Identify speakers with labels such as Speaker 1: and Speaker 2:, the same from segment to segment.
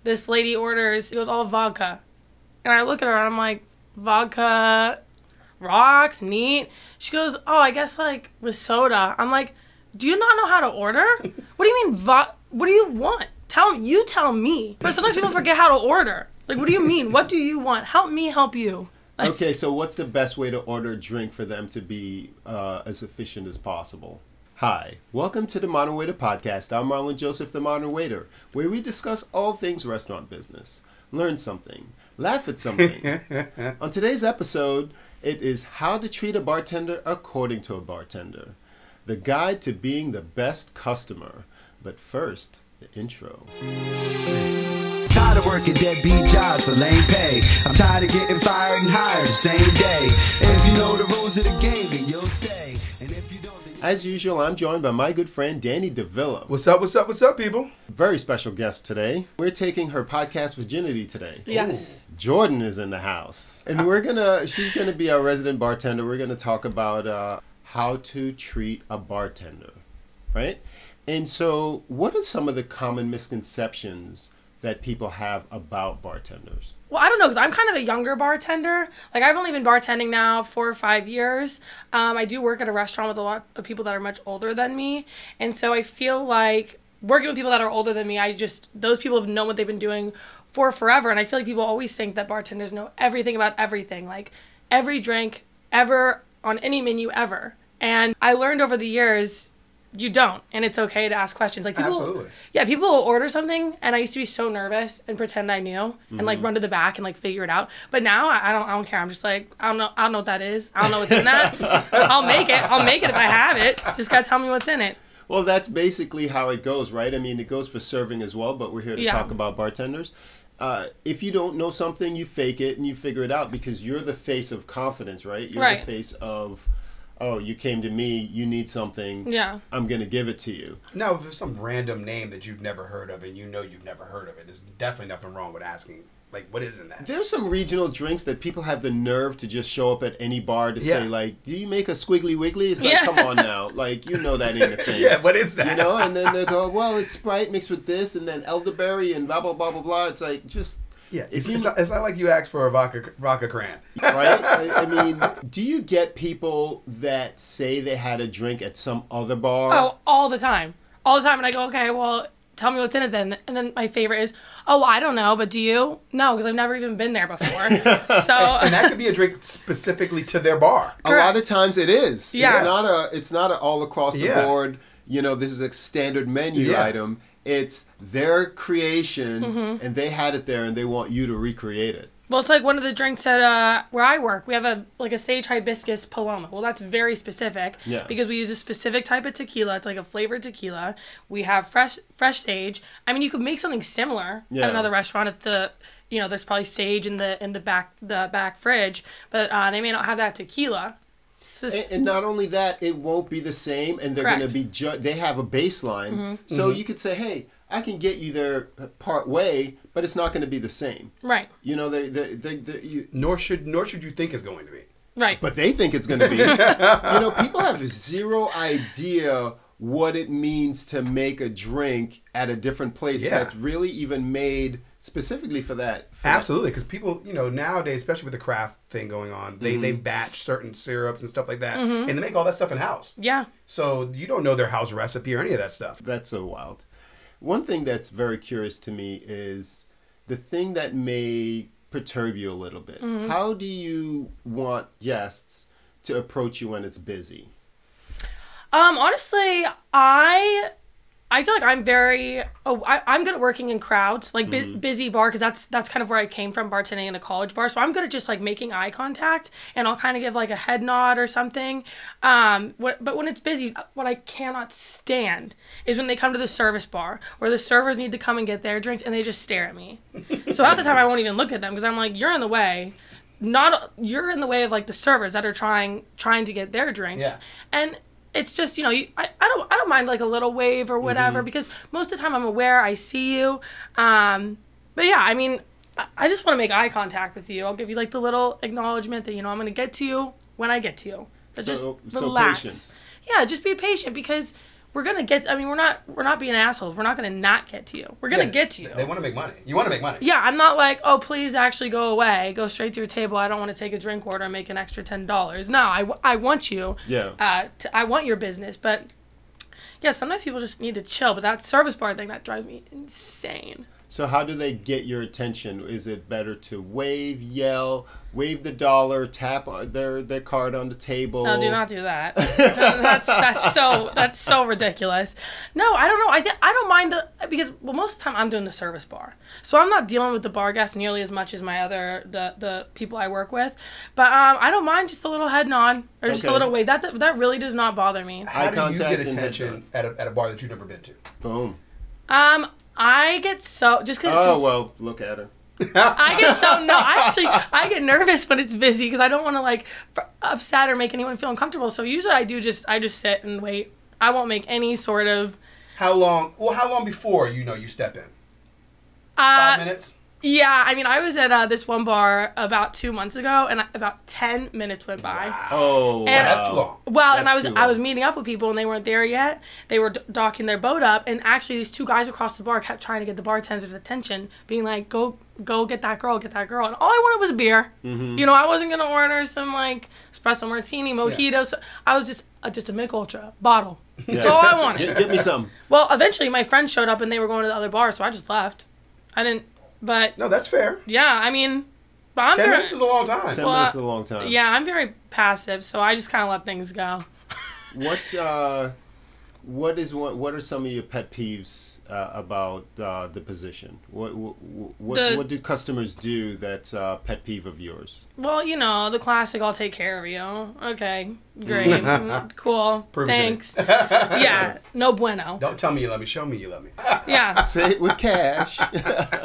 Speaker 1: this lady orders, it was all vodka. And I look at her and I'm like, vodka rocks, neat. She goes, oh, I guess like with soda. I'm like, do you not know how to order? What do you mean, what do you want? You tell me. But sometimes people forget how to order. Like, what do you mean? What do you want? Help me help you. Like,
Speaker 2: okay, so what's the best way to order a drink for them to be as efficient as possible? Hi, welcome to the Modern Waiter Podcast. I'm Marlon Joseph, the Modern Waiter, where we discuss all things restaurant business. Learn something. Laugh at something. On today's episode, it is how to treat a bartender according to a bartender. The guide to being the best customer. But first, the intro.
Speaker 3: Tired of working deadbeat jobs for lame pay. I'm tired of getting fired and hired the same day. If you know the rules of the game, then you'll stay. And if you don't, then
Speaker 2: As usual, I'm joined by my good friend Danny DeVilla.
Speaker 4: What's up, what's up, what's up, people?
Speaker 2: Very special guest today. We're taking her podcast virginity today.
Speaker 1: yes.
Speaker 2: Jordan is in the house. And she's gonna be our resident bartender. We're gonna talk about how to treat a bartender, right? And so what are some of the common misconceptions that people have about bartenders?
Speaker 1: Well, I don't know, because I'm kind of a younger bartender. Like, I've only been bartending now 4 or 5 years. I do work at a restaurant with a lot of people that are much older than me. And so I feel like working with people that are older than me, those people have known what they've been doing for forever. And I feel like people always think that bartenders know everything about everything. Like, every drink ever on any menu ever. And I learned over the years, you don't, and it's okay to ask questions. Like, people,
Speaker 4: Absolutely.
Speaker 1: Yeah, people will order something, and I used to be so nervous and pretend I knew, and like run to the back and like figure it out. But now I don't care. I'm just like, I don't know what that is. I don't know what's in that. I'll make it if I have it. Just gotta tell me what's in it.
Speaker 2: Well, that's basically how it goes, right? I mean, it goes for serving as well, but we're here to talk about bartenders. If you don't know something, you fake it and you figure it out because you're the face of confidence, right? You're
Speaker 1: Right.
Speaker 2: the face of, oh, you came to me, you need something,
Speaker 1: Yeah.
Speaker 2: I'm going to give it to you.
Speaker 4: Now, if there's some random name that you've never heard of and you know you've never heard of it, there's definitely nothing wrong with asking, like, what is in that?
Speaker 2: There's some regional drinks that people have the nerve to just show up at any bar to say, like, do you make a Squiggly Wiggly? It's like,
Speaker 1: Yeah.
Speaker 2: come on now. Like, you know that ain't a thing.
Speaker 4: Yeah, what is that?
Speaker 2: You know, and then they go, well, it's Sprite mixed with this and then elderberry and blah, blah, blah, blah, blah. It's like, just...
Speaker 4: Yeah, it's not like you asked for a vodka cran.
Speaker 2: Right? I mean, do you get people that say they had a drink at some other bar?
Speaker 1: Oh, all the time. All the time. And I go, okay, well, tell me what's in it then. And then my favorite is, oh, I don't know, but do you? No, because I've never even been there before. So
Speaker 4: And that could be a drink specifically to their bar.
Speaker 2: A lot of times it is.
Speaker 1: Yeah.
Speaker 2: It's not a all across the board, you know, this is a standard menu item. It's their creation, and they had it there, and they want you to recreate it.
Speaker 1: Well, it's like one of the drinks at where I work. We have a sage hibiscus paloma. Well, that's very specific because we use a specific type of tequila. It's like a flavored tequila. We have fresh sage. I mean, you could make something similar at another restaurant. At the there's probably sage in the back fridge, but they may not have that tequila.
Speaker 2: And not only that, it won't be the same, and they're going to be they have a baseline. So you could say, hey, I can get you there part way, but it's not going to be the same.
Speaker 1: Right.
Speaker 2: You know,
Speaker 4: Nor should you think it's going to be.
Speaker 1: Right.
Speaker 2: But they think it's going to be. You know, people have zero idea what it means to make a drink at a different place that's really even made specifically for that.
Speaker 4: Absolutely, because people, nowadays, especially with the craft thing going on, they batch certain syrups and stuff like that, and they make all that stuff in-house.
Speaker 1: Yeah.
Speaker 4: So you don't know their house recipe or any of that stuff.
Speaker 2: That's so wild. One thing that's very curious to me is the thing that may perturb you a little bit. How do you want guests to approach you when it's busy?
Speaker 1: Honestly, I feel like I'm I'm good at working in crowds, like busy bar, because that's kind of where I came from, bartending in a college bar. So I'm good at just like making eye contact, and I'll kind of give like a head nod or something. But when it's busy, what I cannot stand is when they come to the service bar where the servers need to come and get their drinks and they just stare at me. So half the time I won't even look at them because I'm like, you're in the way. You're in the way of like the servers that are trying to get their drinks.
Speaker 4: Yeah.
Speaker 1: And it's just, I don't mind like a little wave or whatever because most of the time I'm aware, I see you. But yeah, I mean, I just want to make eye contact with you. I'll give you like the little acknowledgement that, I'm going to get to you when I get to you. But just relax.
Speaker 2: Patience.
Speaker 1: Yeah, just be patient because we're gonna get. I mean, we're not being assholes. We're not gonna not get to you. We're gonna get to you.
Speaker 4: They want to make money. You want to make money.
Speaker 1: Yeah, I'm not like, oh, please actually go away. Go straight to your table. I don't want to take a drink order and make an extra $10. No, I want you.
Speaker 2: Yeah.
Speaker 1: I want your business, but yeah, sometimes people just need to chill. But that service bar thing, that drives me insane.
Speaker 2: So how do they get your attention? Is it better to wave, yell, wave the dollar, tap their card on the table?
Speaker 1: No, do not do that. That's so ridiculous. No, I don't know. I don't mind because most of the time I'm doing the service bar, so I'm not dealing with the bar guests nearly as much as my the people I work with. But I don't mind just a little head nod or just a little wave. That really does not bother me.
Speaker 4: How do you get attention at a bar that you've never been to?
Speaker 2: Boom.
Speaker 1: I get so just because.
Speaker 2: Oh well, look at her.
Speaker 1: I get nervous when it's busy because I don't want to like upset or make anyone feel uncomfortable. So usually I just sit and wait. I won't make any sort of.
Speaker 4: How long before you step in? 5 minutes.
Speaker 1: Yeah, I mean, I was at this one bar about 2 months ago, and about 10 minutes went by.
Speaker 4: Wow.
Speaker 2: Oh,
Speaker 1: and,
Speaker 4: that's too long.
Speaker 1: Well, and I was meeting up with people, and they weren't there yet. They were docking their boat up, and actually, these two guys across the bar kept trying to get the bartender's attention, being like, "Go get that girl, get that girl." And all I wanted was a beer.
Speaker 2: Mm-hmm.
Speaker 1: You know, I wasn't gonna order some like espresso martini, mojito. Yeah. So I was just a Mick Ultra bottle. That's all I wanted.
Speaker 2: Get me some.
Speaker 1: Well, eventually, my friend showed up, and they were going to the other bar, so I just left. I didn't. But
Speaker 4: no, that's fair.
Speaker 1: Yeah, I mean, but I'm
Speaker 4: 10 minutes is a long time.
Speaker 2: 10 minutes is a long time.
Speaker 1: Yeah, I'm very passive, so I just kind of let things go.
Speaker 2: What are some of your pet peeves about the position? What do customers do that's pet peeve of yours?
Speaker 1: Well, the classic, I'll take care of you. Okay, great, cool, thanks. Yeah, no bueno.
Speaker 4: Don't tell me you love me, show me you love me.
Speaker 1: Yeah.
Speaker 2: Say it with cash.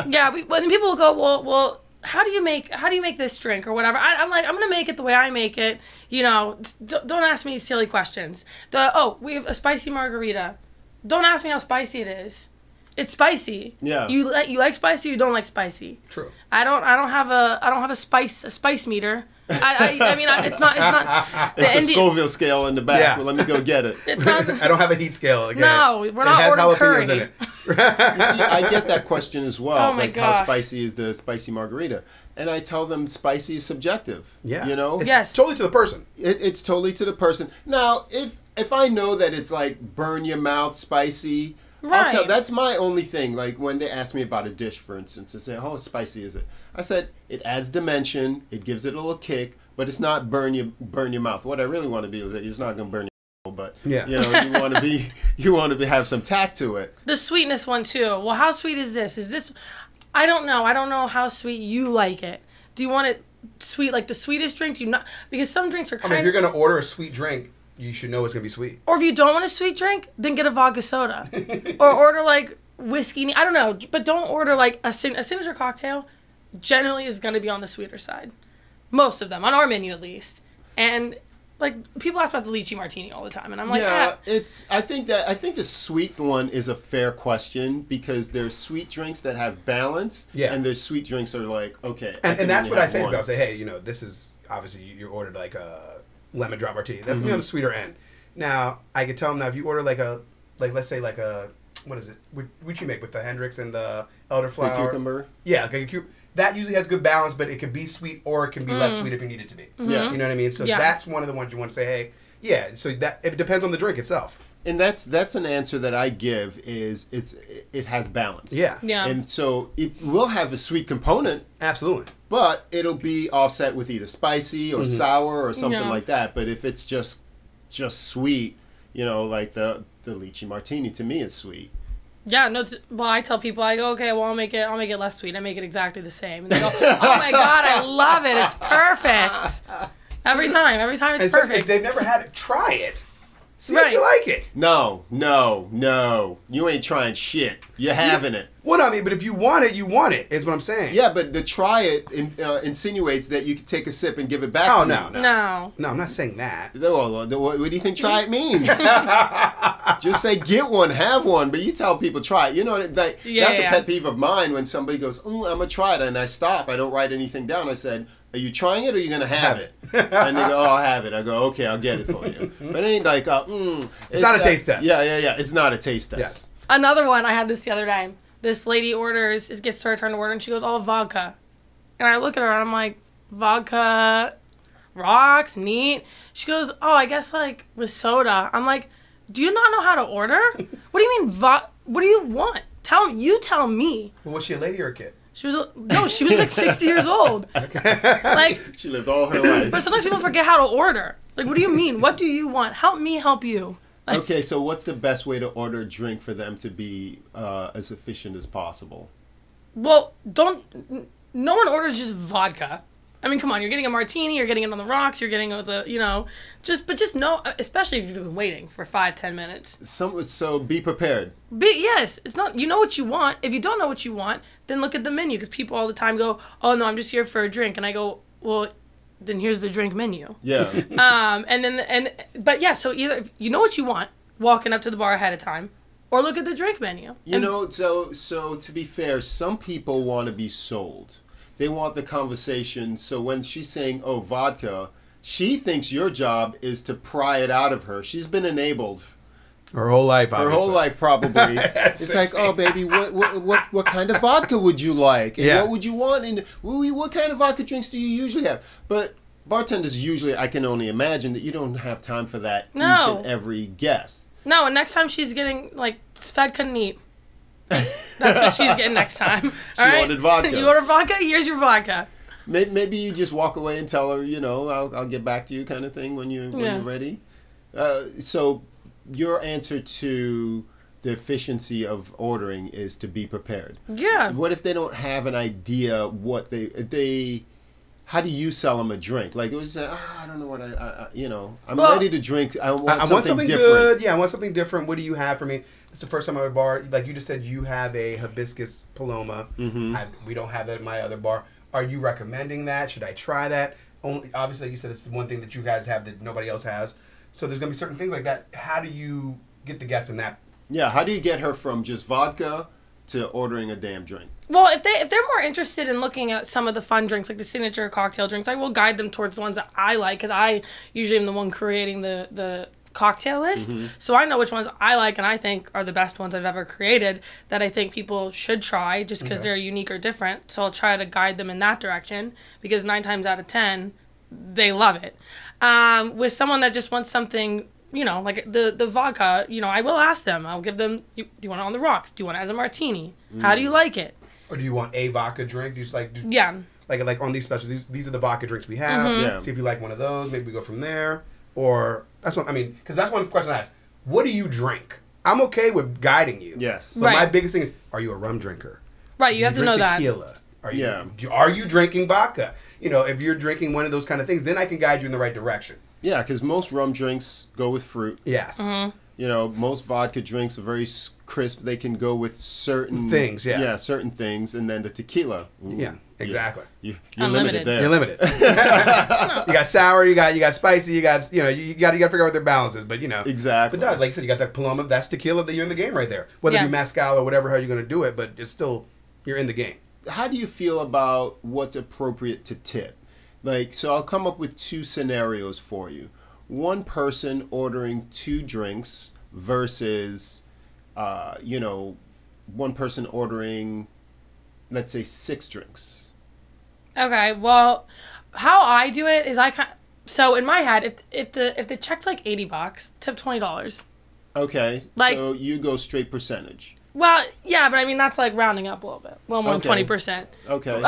Speaker 1: Yeah, when people will go, well, how do you make this drink or whatever? I'm like, I'm gonna make it the way I make it. Don't ask me silly questions. We have a spicy margarita. Don't ask me how spicy it is. It's spicy.
Speaker 2: Yeah.
Speaker 1: You like spicy. You don't like spicy.
Speaker 4: True.
Speaker 1: I don't have a spice meter. I mean, it's not.
Speaker 2: It's a Scoville scale in the back. Yeah. Well, let me go get it.
Speaker 1: It's not.
Speaker 4: I don't have a heat scale. Again.
Speaker 1: No, we're not ordering curry.
Speaker 4: It has jalapenos in it.
Speaker 2: You see, I get that question as well.
Speaker 1: Oh my
Speaker 2: gosh. How spicy is the spicy margarita? And I tell them spicy is subjective.
Speaker 4: Yeah.
Speaker 1: Yes.
Speaker 4: Totally to the person.
Speaker 2: It's totally to the person. Now, if I know that it's like burn your mouth spicy.
Speaker 1: Right.
Speaker 2: That's my only thing. Like when they ask me about a dish, for instance, and say, "How spicy is it?" I said, "It adds dimension. It gives it a little kick, but it's not burn your mouth." What I really want to be is that it's not going to burn your mouth, but
Speaker 4: yeah.
Speaker 2: you want to have some tact to it.
Speaker 1: The sweetness one too. Well, how sweet is this? Is this? I don't know. I don't know how sweet you like it. Do you want it sweet, like the sweetest drink? Do you not? Because some drinks are kind of.
Speaker 4: If you're going to order a sweet drink, you should know it's going to be sweet.
Speaker 1: Or if you don't want a sweet drink, then get a vodka soda. Or order like whiskey. I don't know. But don't order like a signature cocktail generally is going to be on the sweeter side. Most of them. On our menu at least. And like people ask about the lychee martini all the time. And I'm like,
Speaker 2: I think the sweet one is a fair question because there's sweet drinks that have balance. Yeah. And there's sweet drinks that are like, okay.
Speaker 4: And that's what I say to people. I say, hey, this is obviously you ordered like a lemon drop martini. That's gonna be on the sweeter end. Now I could tell them if you order let's say what is it? Which you make with the Hendrix and the elderflower?
Speaker 2: The cucumber.
Speaker 4: Yeah, that usually has good balance, but it could be sweet or it can be less sweet if you need it to be.
Speaker 2: Yeah,
Speaker 4: you know what I mean. So that's one of the ones you want to say, hey, yeah. So that it depends on the drink itself.
Speaker 2: And that's an answer that I give is it has balance.
Speaker 4: Yeah.
Speaker 1: Yeah.
Speaker 2: And so it will have a sweet component.
Speaker 4: Absolutely.
Speaker 2: But it'll be offset with either spicy or sour or something like that. But if it's just sweet, like the lychee martini to me is sweet.
Speaker 1: Yeah, no. Well, I tell people, I go, okay, well, I'll make it less sweet. I make it exactly the same. And they go, oh my god, I love it. It's perfect. Every time it's perfect.
Speaker 4: If they've never had it, try it. See if you like it.
Speaker 2: No. You ain't trying shit. You're having it.
Speaker 4: Well, no, I mean, but if you want it, you want it, is what I'm saying.
Speaker 2: Yeah, but the try it insinuates that you can take a sip and give it back to me.
Speaker 1: No,
Speaker 4: I'm not saying that.
Speaker 2: What do you think try it means? Just say get one, have one, but you tell people try it. You know, that's a pet peeve of mine when somebody goes, I'm going to try it, and I stop. I don't write anything down. I said, are you trying it or are you going to have it? And they go, I'll have it. I go, okay, I'll get it for you. But it ain't like,
Speaker 4: it's not a taste test.
Speaker 2: Yeah. It's not a taste test.
Speaker 4: Yes.
Speaker 1: Another one, I had this the other day. This lady orders, it gets to her turn to order, and she goes, vodka. And I look at her, and I'm like, vodka rocks, neat. She goes, I guess, like, with soda. I'm like, do you not know how to order? What do you mean, what do you want? You tell me.
Speaker 4: Well, was she a lady or a kid?
Speaker 1: She was like 60 years old.
Speaker 4: Okay.
Speaker 1: Like,
Speaker 2: she lived all her life.
Speaker 1: But sometimes people forget how to order. Like, what do you mean? What do you want? Help me help you.
Speaker 2: Okay, so what's the best way to order a drink for them to be as efficient as possible?
Speaker 1: Well, no one orders just vodka. I mean, come on, you're getting a martini, you're getting it on the rocks, you're getting it with just know, especially if you've been waiting for 5-10 minutes.
Speaker 2: So be prepared.
Speaker 1: Yes, it's not, you know what you want. If you don't know what you want, then look at the menu, because people all the time go, oh no, I'm just here for a drink. And I go, well, then here's the drink menu.
Speaker 2: Yeah.
Speaker 1: So either if you know what you want, walking up to the bar ahead of time, or look at the drink menu.
Speaker 2: So to be fair, some people want to be sold. They want the conversation. So when she's saying, vodka, she thinks your job is to pry it out of her. She's been enabled.
Speaker 4: Her whole life, obviously.
Speaker 2: Her whole life, probably. It's like, baby, what kind of vodka would you like? And what would you want? And what kind of vodka drinks do you usually have? But bartenders usually, I can only imagine that you don't have time for that each and every guest.
Speaker 1: No, and next time she's getting, like, Sven couldn't eat. That's what she's getting next time.
Speaker 2: She ordered vodka.
Speaker 1: You order vodka? Here's your vodka.
Speaker 2: Maybe you just walk away and tell her, I'll get back to you kind of thing when you're ready. So your answer to the efficiency of ordering is to be prepared.
Speaker 1: Yeah.
Speaker 2: What if they don't have an idea what they how do you sell them a drink? Like, it was, I don't know what I'm ready to drink. I want something different.
Speaker 4: Good. Yeah, I want something different. What do you have for me? It's the first time I'm at a bar. Like you just said, you have a hibiscus paloma.
Speaker 2: Mm-hmm.
Speaker 4: We don't have that at my other bar. Are you recommending that? Should I try that? Obviously, like you said, it's one thing that you guys have that nobody else has. So there's going to be certain things like that. How do you get the guests in that?
Speaker 2: Yeah, how do you get her from just vodka to ordering a damn drink?
Speaker 1: Well, if they're more interested in looking at some of the fun drinks, like the signature cocktail drinks, I will guide them towards the ones that I like, because I usually am the one creating the cocktail list. Mm-hmm. So I know which ones I like and I think are the best ones I've ever created that I think people should try just because they're unique or different. So I'll try to guide them in that direction, because 9 times out of 10, they love it. With someone that just wants something, like the vodka, I will ask them. I'll give them, do you want it on the rocks? Do you want it as a martini? How do you like it?
Speaker 4: Or do you want a vodka drink? Do you just like... Like on these specials, these are the vodka drinks we have.
Speaker 1: Mm-hmm.
Speaker 2: Yeah.
Speaker 4: See if you like one of those. Maybe we go from there. Or, that's what, because that's one of the questions I ask. What do you drink? I'm okay with guiding you.
Speaker 2: Yes.
Speaker 4: But my biggest thing is, are you a rum drinker?
Speaker 1: Right, you have to know that.
Speaker 4: Tequila? Are you drinking vodka? If you're drinking one of those kind of things, then I can guide you in the right direction.
Speaker 2: Yeah, because most rum drinks go with fruit.
Speaker 4: Yes.
Speaker 1: Mm-hmm.
Speaker 2: Most vodka drinks are very crisp. They can go with certain
Speaker 4: things,
Speaker 2: Yeah, certain things. And then the tequila. Ooh,
Speaker 4: yeah, exactly.
Speaker 2: You're
Speaker 1: Unlimited.
Speaker 2: limited there.
Speaker 4: You're limited. You got sour, you got spicy, you got to figure out what their balance is, but
Speaker 2: Exactly.
Speaker 4: But no, like I said, you got that Paloma, that's tequila, that you're in the game right there. Whether it be mezcal or whatever, how you're going to do it, but it's still, you're in the game.
Speaker 2: How do you feel about what's appropriate to tip? So I'll come up with 2 scenarios for you. One person ordering 2 drinks versus, one person ordering, let's say, 6 drinks.
Speaker 1: Okay, well, how I do it is so in my head, if the check's like $80, tip $20.
Speaker 2: Okay, so you go straight percentage.
Speaker 1: Well, yeah, but I mean that's like rounding up a little bit, a little more than 20%.
Speaker 2: Okay.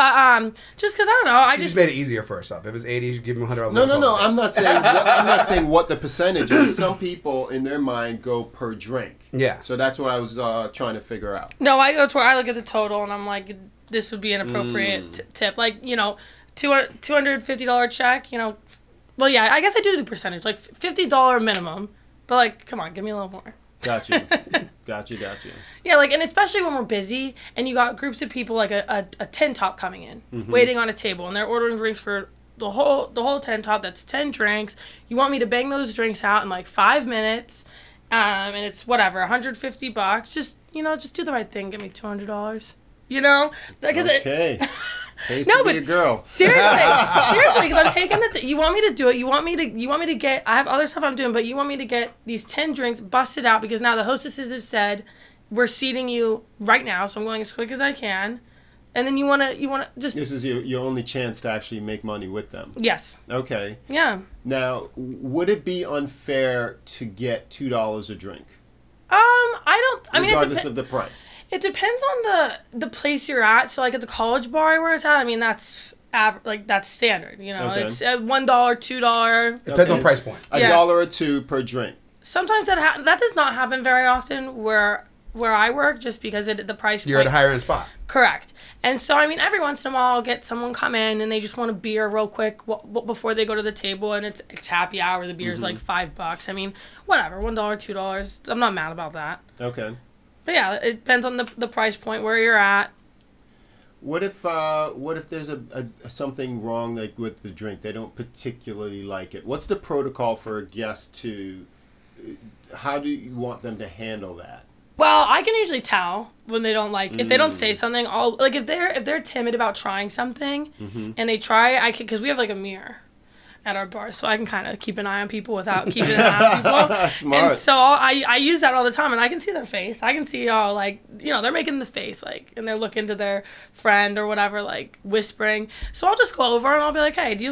Speaker 1: Just because I don't know,
Speaker 4: She just made it easier for herself. If it was 80, you give them $100.
Speaker 2: No. I'm not saying what the percentage is. Some people in their mind go per drink.
Speaker 4: Yeah.
Speaker 2: So that's what I was trying to figure out.
Speaker 1: No, I go to where I look at the total and I'm like, this would be an appropriate tip. Like, $250 check. Well, yeah, I guess I do percentage, like $50 minimum. But like, come on, give me a little more.
Speaker 2: Gotcha.
Speaker 1: Yeah, like, and especially when we're busy and you got groups of people, like a tent top coming in, waiting on a table, and they're ordering drinks for the whole tent top. That's 10 drinks. You want me to bang those drinks out in like 5 minutes, and it's whatever, $150. Just just do the right thing. Give me $200.
Speaker 2: Okay. Pays to be a girl.
Speaker 1: Seriously, because I'm taking you want me to do it. You want me to get. I have other stuff I'm doing, but you want me to get these 10 drinks busted out because now the hostesses have said we're seating you right now, so I'm going as quick as I can. And then you wanna just.
Speaker 2: This is your only chance to actually make money with them.
Speaker 1: Yes.
Speaker 2: Okay.
Speaker 1: Yeah.
Speaker 2: Now, would it be unfair to get $2 a drink? Regardless of the price.
Speaker 1: It depends on the place you're at. So, like, at the college bar where it's at, I mean, that's that's standard.
Speaker 2: Okay.
Speaker 1: It's $1, $2.
Speaker 4: Depends on price point.
Speaker 2: $1 or $2 per drink.
Speaker 1: Sometimes that does not happen very often where I work, just because the price.
Speaker 4: You're at a higher end spot.
Speaker 1: Correct. And so, I mean, every once in a while, I'll get someone come in and they just want a beer real quick before they go to the table, and it's happy hour. The beer's like $5. I mean, whatever, $1, $2. I'm not mad about that.
Speaker 2: Okay.
Speaker 1: But yeah, it depends on the price point where you're at.
Speaker 2: What if there's something wrong, like with the drink? They don't particularly like it. What's the protocol for a guest to? How do you want them to handle that?
Speaker 1: Well, I can usually tell when they don't like if they don't say something. I'll like if they're timid about trying something and they try. Because we have like a mirror at our bar, so I can kind of keep an eye on people without keeping an eye on people.
Speaker 2: Smart.
Speaker 1: And so I use that all the time, and I can see their face. I can see they're making the face and they're looking to their friend or whatever, like whispering. So I'll just go over and I'll be like, hey, do you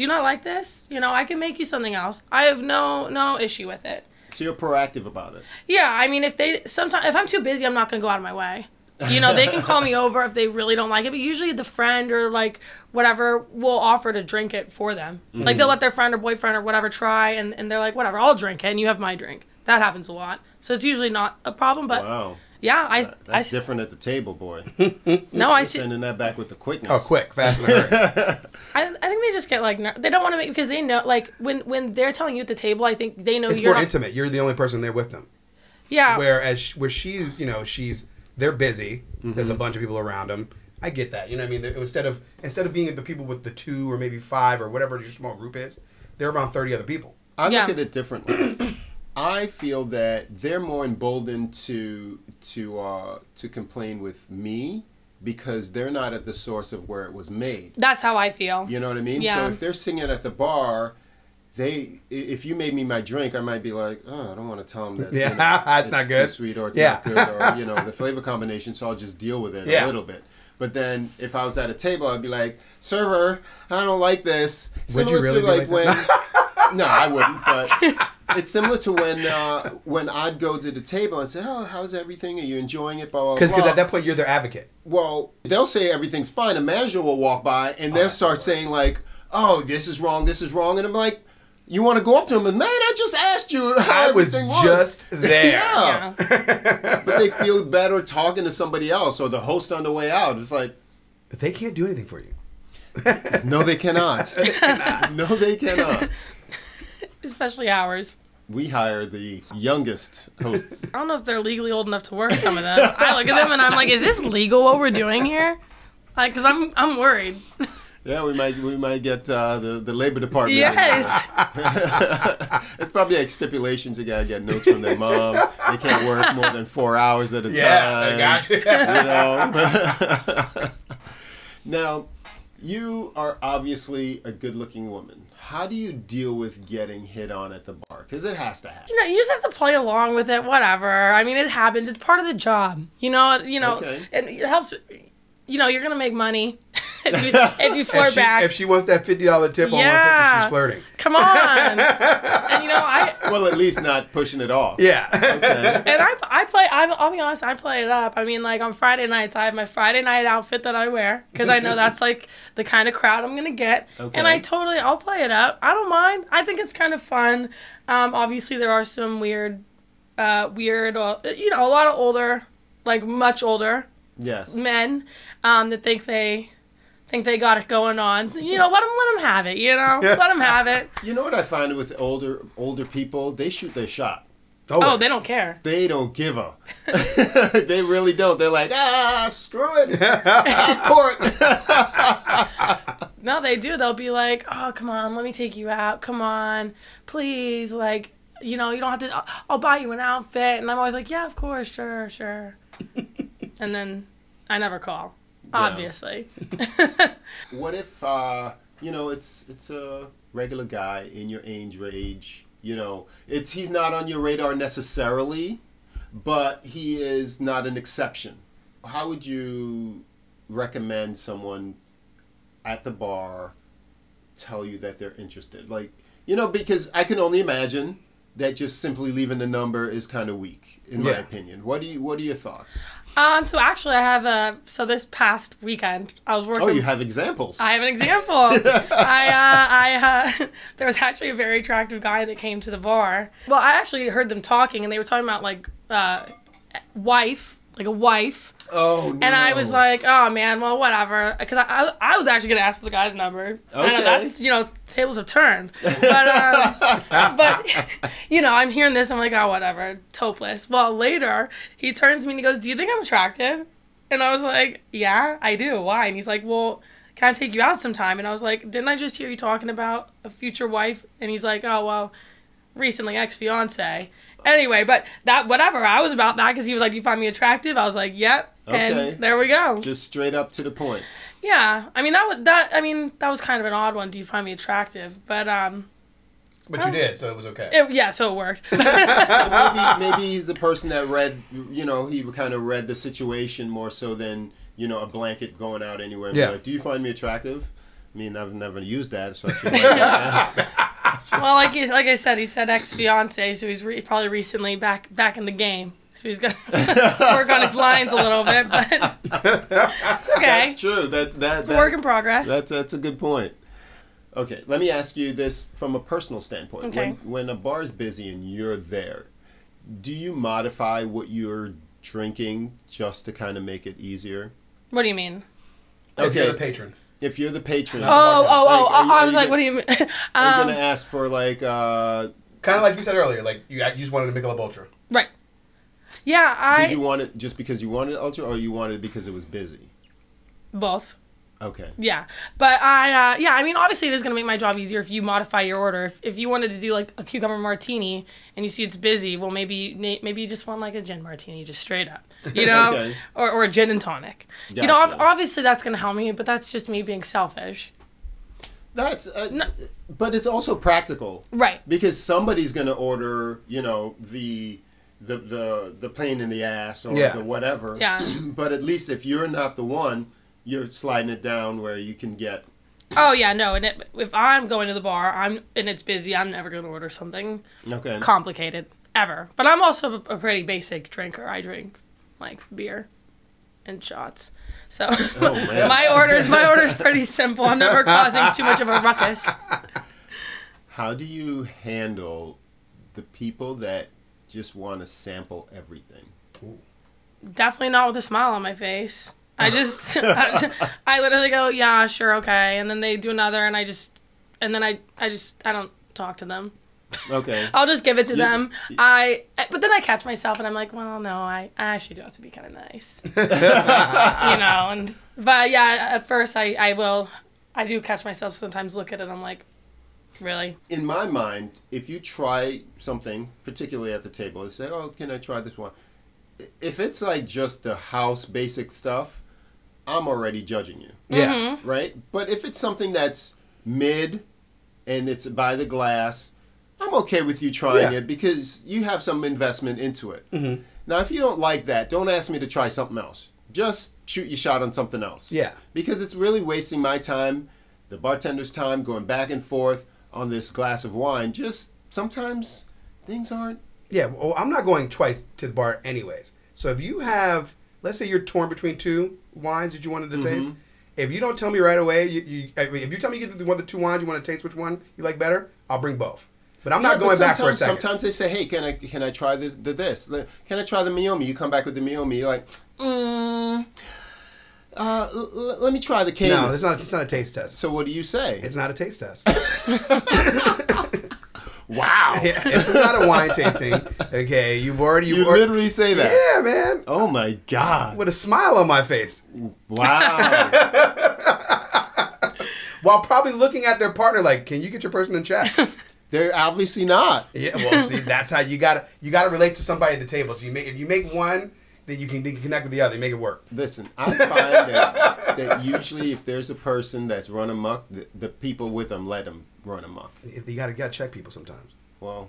Speaker 1: not like this? I can make you something else. I have no issue with it.
Speaker 2: So you're proactive about it.
Speaker 1: Yeah, I mean, if I'm too busy, I'm not going to go out of my way. They can call me over if they really don't like it, but usually the friend or like whatever will offer to drink it for them. Like they'll let their friend or boyfriend or whatever try, and they're like, whatever, I'll drink it and you have my drink. That happens a lot. So it's usually not a problem, but
Speaker 2: wow.
Speaker 1: Yeah,
Speaker 2: that's different at the table, boy.
Speaker 1: No, I see.
Speaker 2: Sending that back with the quickness.
Speaker 4: Oh, quick, fast, and hurry.
Speaker 1: I think they just get like they don't want to make, because they know, like when they're telling you at the table, I think they know
Speaker 4: it's more intimate. You're the only person there with them.
Speaker 1: Yeah.
Speaker 4: Where she's they're busy. There's a bunch of people around them. I get that. You know what I mean? Instead of being the people with the 2 or maybe 5 or whatever your small group is, they're around 30 other people.
Speaker 2: I look at it differently. I feel that they're more emboldened to complain with me because they're not at the source of where it was made.
Speaker 1: That's how I feel.
Speaker 2: You know what I mean?
Speaker 1: Yeah.
Speaker 2: So if they're singing at the bar, if you made me my drink, I might be like, oh, I don't want to tell them that.
Speaker 4: That's not good.
Speaker 2: It's too sweet or it's not good, or the flavor combination. So I'll just deal with it a little bit. But then if I was at a table, I'd be like, server, I don't like this.
Speaker 4: Would you really
Speaker 2: to when? No, I wouldn't. But it's similar to when I'd go to the table and say, oh, how's everything? Are you enjoying it?
Speaker 4: Because at that point, you're their advocate.
Speaker 2: Well, they'll say everything's fine. A manager will walk by and they'll start saying like, oh, this is wrong. And I'm like, you want to go up to them and, man, I just asked you how everything was.
Speaker 4: I was just there.
Speaker 2: Yeah. But they feel better talking to somebody else or the host on the way out. It's like,
Speaker 4: they can't do anything for you.
Speaker 2: No, they cannot. No, they cannot.
Speaker 1: Especially ours.
Speaker 2: We hire the youngest hosts.
Speaker 1: I don't know if they're legally old enough to work some of them. I look at them and I'm like, is this legal what we're doing here? Like, because I'm worried.
Speaker 2: Yeah, we might get the labor department.
Speaker 1: Yes.
Speaker 2: It's probably like stipulations. You gotta get notes from their mom. They can't work more than 4 hours at a time.
Speaker 4: Yeah, I got you.
Speaker 2: Now, you are obviously a good-looking woman. How do you deal with getting hit on at the bar? Because it has to happen.
Speaker 1: You just have to play along with it. Whatever. I mean, it happens. It's part of the job.
Speaker 2: Okay.
Speaker 1: And it helps. You're gonna make money if you flirt back.
Speaker 4: If she wants that $50 tip on 150, she's flirting.
Speaker 1: Come on. And
Speaker 2: well, at least not pushing it off.
Speaker 4: Yeah.
Speaker 2: Okay.
Speaker 1: And I'll be honest, I play it up. I mean, like on Friday nights, I have my Friday night outfit that I wear because I know that's like the kind of crowd I'm gonna get. Okay. And I'll play it up. I don't mind. I think it's kind of fun. Obviously there are some weird, a lot of older, like much older.
Speaker 2: Yes.
Speaker 1: Men that think they got it going on. Let them have it. Let them have it.
Speaker 2: You know what I find with older people? They shoot their shot.
Speaker 1: Oh, they don't care.
Speaker 2: They don't give a. They really don't. They're like, screw it. Half court.
Speaker 1: No, they do. They'll be like, oh, come on, let me take you out. Come on, please. Like, you don't have to, I'll buy you an outfit. And I'm always like, yeah, of course, sure. And then I never call, obviously.
Speaker 2: What if, it's a regular guy in your age range, he's not on your radar necessarily, but he is not an exception. How would you recommend someone at the bar tell you that they're interested? Like, because I can only imagine that just simply leaving the number is kind of weak, in my opinion. What are your thoughts?
Speaker 1: So actually I have this past weekend I was working.
Speaker 2: Oh, you have examples.
Speaker 1: I have an example. There was actually a very attractive guy that came to the bar. Well, I actually heard them talking and they were talking about like a wife.
Speaker 2: Oh, no.
Speaker 1: And I was like, oh man, well, whatever. Because I was actually going to ask for the guy's number.
Speaker 2: Okay.
Speaker 1: I know that's, tables have turned. But I'm hearing this. I'm like, oh, whatever. Topeless. Well, later, he turns to me and he goes, do you think I'm attractive? And I was like, yeah, I do. Why? And he's like, well, can I take you out sometime? And I was like, didn't I just hear you talking about a future wife? And he's like, oh, well, recently ex-fiance. Anyway, but that, whatever, I was about that because he was like, do you find me attractive? I was like, yep. Okay. And there we go.
Speaker 2: Just straight up to the point.
Speaker 1: Yeah. I mean, that was kind of an odd one. Do you find me attractive? But
Speaker 4: you did, so it was okay.
Speaker 1: So it worked.
Speaker 2: So maybe he's the person that read, he kind of read the situation more so than, a blanket going out anywhere. And be like, do you find me attractive? I mean, I've never used that, so I should
Speaker 1: Well, like I said, he said ex-fiance, so he's probably recently back in the game. So he's going to work on his lines a little bit, but it's okay.
Speaker 2: That's true. It's
Speaker 1: a work in progress.
Speaker 2: That's a good point. Okay, let me ask you this from a personal standpoint.
Speaker 1: Okay.
Speaker 2: When a bar's busy and you're there, do you modify what you're drinking just to kind of make it easier?
Speaker 1: What do you mean?
Speaker 2: Okay.
Speaker 4: If you're the patron.
Speaker 2: If you're the patron.
Speaker 1: I was like, what do you mean?
Speaker 2: Are you going to ask for like...
Speaker 4: kind of like you said earlier, like you just wanted a Michelob Ultra.
Speaker 1: Right. Yeah,
Speaker 2: Did you want it just because you wanted Ultra or you wanted it because it was busy?
Speaker 1: Both.
Speaker 2: Okay.
Speaker 1: Yeah. But I mean, obviously it is going to make my job easier if you modify your order. If you wanted to do like a cucumber martini and you see it's busy, well, maybe you just want like a gin martini, just straight up,
Speaker 2: Okay.
Speaker 1: or a gin and tonic.
Speaker 2: Gotcha.
Speaker 1: Obviously that's going to help me, but that's just me being selfish.
Speaker 2: That's, but it's also practical.
Speaker 1: Right.
Speaker 2: Because somebody's going to order, the pain in the ass or the whatever.
Speaker 1: Yeah.
Speaker 2: But at least if you're not the one, you're sliding it down where you can get.
Speaker 1: Oh yeah, no, and if I'm going to the bar, and it's busy, I'm never going to order something complicated ever. But I'm also a pretty basic drinker. I drink like beer and shots. So my order's pretty simple. I'm never causing too much of a ruckus.
Speaker 2: How do you handle the people that just want to sample everything?
Speaker 1: Ooh. Definitely not with a smile on my face. I literally go, yeah, sure, okay, and then they do another, and I don't talk to them.
Speaker 2: Okay.
Speaker 1: I'll just give it to them. But then I catch myself, and I'm like, well, no, I actually do have to be kind of nice, but yeah, at first I do catch myself sometimes, look at it, I'm like, really?
Speaker 2: In my mind, if you try something, particularly at the table, and say, oh, can I try this one? If it's like just the house basic stuff, I'm already judging you.
Speaker 4: Yeah.
Speaker 1: Mm-hmm.
Speaker 2: Right? But if it's something that's mid and it's by the glass, I'm okay with you trying it because you have some investment into it.
Speaker 4: Mm-hmm.
Speaker 2: Now, if you don't like that, don't ask me to try something else. Just shoot your shot on something else.
Speaker 4: Yeah.
Speaker 2: Because it's really wasting my time, the bartender's time, going back and forth on this glass of wine. Just sometimes things aren't.
Speaker 4: Yeah, well, I'm not going twice to the bar anyways. So if you have, let's say you're torn between two wines that you wanted to taste, if you don't tell me right away, if you tell me you get the two wines you want to taste, which one you like better, I'll bring both. But I'm not going back for a second.
Speaker 2: Sometimes they say, hey, can I try this? Can I try the Miyomi? You come back with the Miyomi. You're like, let me try the Camus.
Speaker 4: No, it's not a taste test.
Speaker 2: So what do you say?
Speaker 4: It's not a taste test.
Speaker 2: Wow.
Speaker 4: Yeah, this is not a wine tasting. Okay, you
Speaker 2: literally say that.
Speaker 4: Yeah, man.
Speaker 2: Oh my God.
Speaker 4: With a smile on my face.
Speaker 2: Wow.
Speaker 4: While probably looking at their partner like, can you get your person in check?
Speaker 2: They're obviously not.
Speaker 4: Yeah, well, see, that's how you gotta relate to somebody at the table. So if you make one, then you can connect with the other. You make it work.
Speaker 2: Listen, I find that usually if there's a person that's run amok, the people with them let them run amok.
Speaker 4: You gotta check people sometimes.
Speaker 2: Well,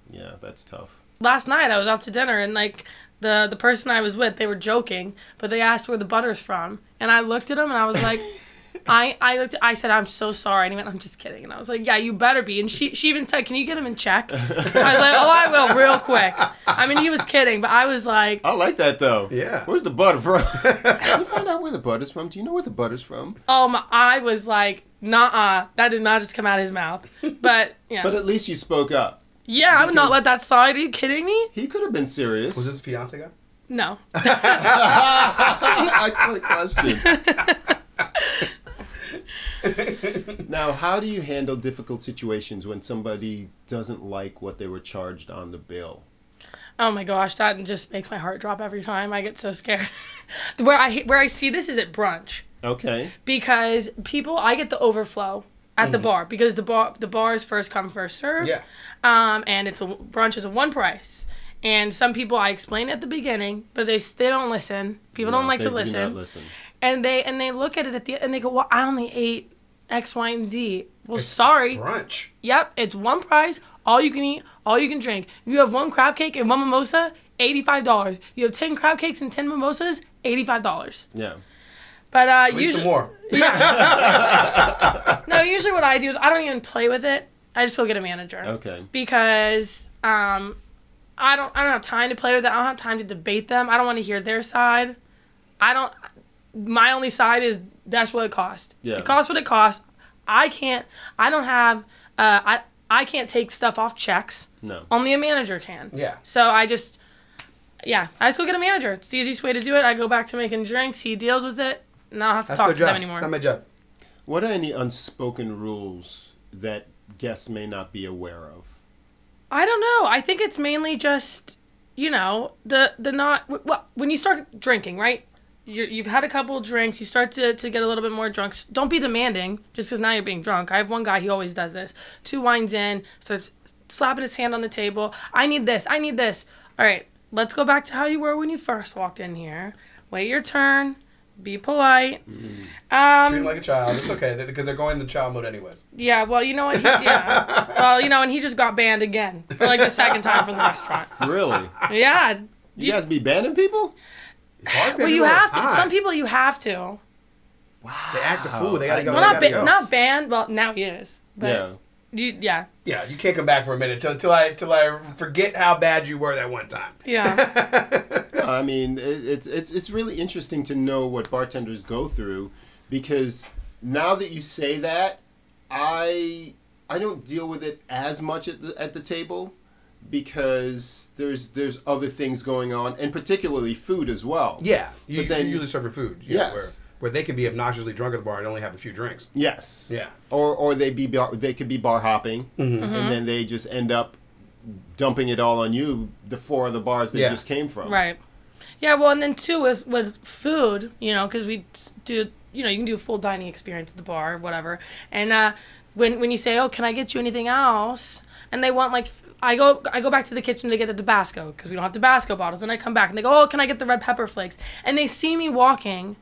Speaker 2: yeah, that's tough.
Speaker 1: Last night I was out to dinner and like the person I was with, they were joking, but they asked where the butter's from, and I looked at them and I was like, I said, I'm so sorry, and he went, I'm just kidding, and I was like, yeah, you better be, and she even said, can you get him in check? I was like, oh, I will, real quick. I mean, he was kidding, but I was like,
Speaker 2: I like that though.
Speaker 4: Yeah.
Speaker 2: Where's the butter from? Can you find out where the butter's from? Do you know where the butter's from?
Speaker 1: I was like, nah, that did not just come out of his mouth, but yeah.
Speaker 2: But at least you spoke up.
Speaker 1: Yeah, I would not let that slide. Are you kidding me?
Speaker 2: He could have been serious.
Speaker 4: Was this a fiance guy?
Speaker 1: No.
Speaker 2: Excellent question. Now, how do you handle difficult situations when somebody doesn't like what they were charged on the bill?
Speaker 1: Oh my gosh, that just makes my heart drop every time. I get so scared. Where I see this is at brunch.
Speaker 2: Okay.
Speaker 1: Because I get the overflow at the bar, because the bar is first come, first serve.
Speaker 4: Yeah.
Speaker 1: And brunch is a one price. And some people, I explain at the beginning, but they still don't listen. People don't like to listen.
Speaker 2: They do not listen.
Speaker 1: And they look at it at the end and they go, well, I only ate X, Y, and Z. Well, sorry.
Speaker 4: Brunch.
Speaker 1: Yep, it's one price, all you can eat, all you can drink. If you have one crab cake and one mimosa, $85. You have 10 crab cakes and 10 mimosas, $85.
Speaker 2: Yeah.
Speaker 1: But
Speaker 4: usually some more.
Speaker 1: Yeah. No, usually what I do is I don't even play with it. I just go get a manager.
Speaker 2: Okay.
Speaker 1: Because I don't have time to play with it. I don't have time to debate them. I don't want to hear their side. My only side is that's what it costs.
Speaker 2: Yeah.
Speaker 1: It costs what it costs. I can't take stuff off checks.
Speaker 2: No.
Speaker 1: Only a manager can.
Speaker 4: Yeah.
Speaker 1: So I just go get a manager. It's the easiest way to do it. I go back to making drinks. He deals with it. And I don't have to talk to them anymore.
Speaker 4: That's my job.
Speaker 2: What are any unspoken rules that guests may not be aware of?
Speaker 1: I don't know. I think it's mainly just, when you start drinking, right? You've had a couple of drinks, you start to get a little bit more drunk. Don't be demanding just because now you're being drunk. I have one guy, he always does this. 2 wines in, starts slapping his hand on the table. I need this. All right, let's go back to how you were when you first walked in here. Wait your turn. Be polite.
Speaker 4: Treat him like a child. It's okay because they're going into child mode anyways.
Speaker 1: Yeah, well, you know what? And he just got banned again for like the second time from the restaurant.
Speaker 2: Really?
Speaker 1: Yeah.
Speaker 2: You guys be banning people?
Speaker 1: Well, you have to. Some people you have to.
Speaker 2: Wow.
Speaker 4: They act a fool. They gotta go.
Speaker 1: Well, not banned. Well, now he is. But
Speaker 2: Yeah.
Speaker 4: Yeah, you can't come back for a minute till I forget how bad you were that one time.
Speaker 1: Yeah.
Speaker 2: I mean, it's really interesting to know what bartenders go through, because now that you say that, I don't deal with it as much at the table, because there's other things going on, and particularly food as well.
Speaker 4: Yeah, you're
Speaker 2: then
Speaker 4: usually serving food.
Speaker 2: Yes.
Speaker 4: Where they can be obnoxiously drunk at the bar and only have a few drinks.
Speaker 2: Yes.
Speaker 4: Yeah.
Speaker 2: Or they could be bar hopping, and then they just end up dumping it all on you, the 4 other bars they just came from.
Speaker 1: Right. Yeah, well, and then too with food, because we do, you can do a full dining experience at the bar or whatever. And when you say, oh, can I get you anything else? And they want like, I go back to the kitchen to get the Tabasco because we don't have Tabasco bottles. And I come back and they go, oh, can I get the red pepper flakes? And they see me walking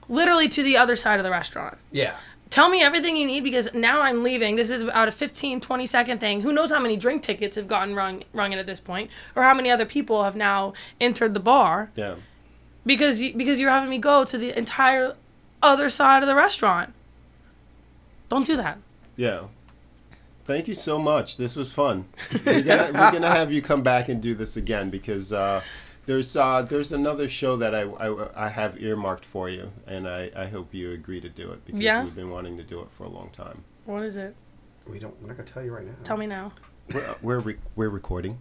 Speaker 1: literally to the other side of the restaurant.
Speaker 4: Yeah.
Speaker 1: Tell me everything you need because now I'm leaving. This is about a 15, 20-second thing. Who knows how many drink tickets have gotten rung in at this point, or how many other people have now entered the bar.
Speaker 2: Yeah.
Speaker 1: Because you're having me go to the entire other side of the restaurant. Don't do that.
Speaker 2: Yeah. Thank you so much. This was fun. We're gonna have you come back and do this again because there's another show that I have earmarked for you, and I hope you agree to do it because we've been wanting to do it for a long time.
Speaker 1: What is it?
Speaker 4: We're not gonna tell you right now.
Speaker 1: Tell me now.
Speaker 2: We're recording.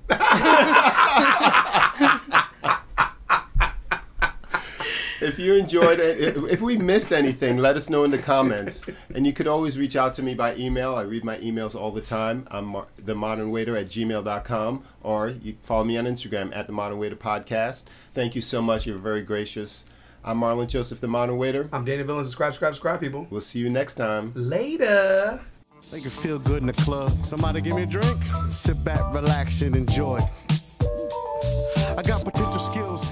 Speaker 2: If you enjoyed it, if we missed anything, let us know in the comments. And you could always reach out to me by email. I read my emails all the time. I'm themodernwaiter@gmail.com, or you can follow me on Instagram at The Modern Waiter Podcast. Thank you so much. You're very gracious. I'm Marlon Joseph, The Modern Waiter.
Speaker 4: I'm Dana Villain. Subscribe, people.
Speaker 2: We'll see you next time.
Speaker 4: Later.
Speaker 3: Make it feel good in the club. Somebody give me a drink. Sit back, relax, and enjoy. I got potential skills.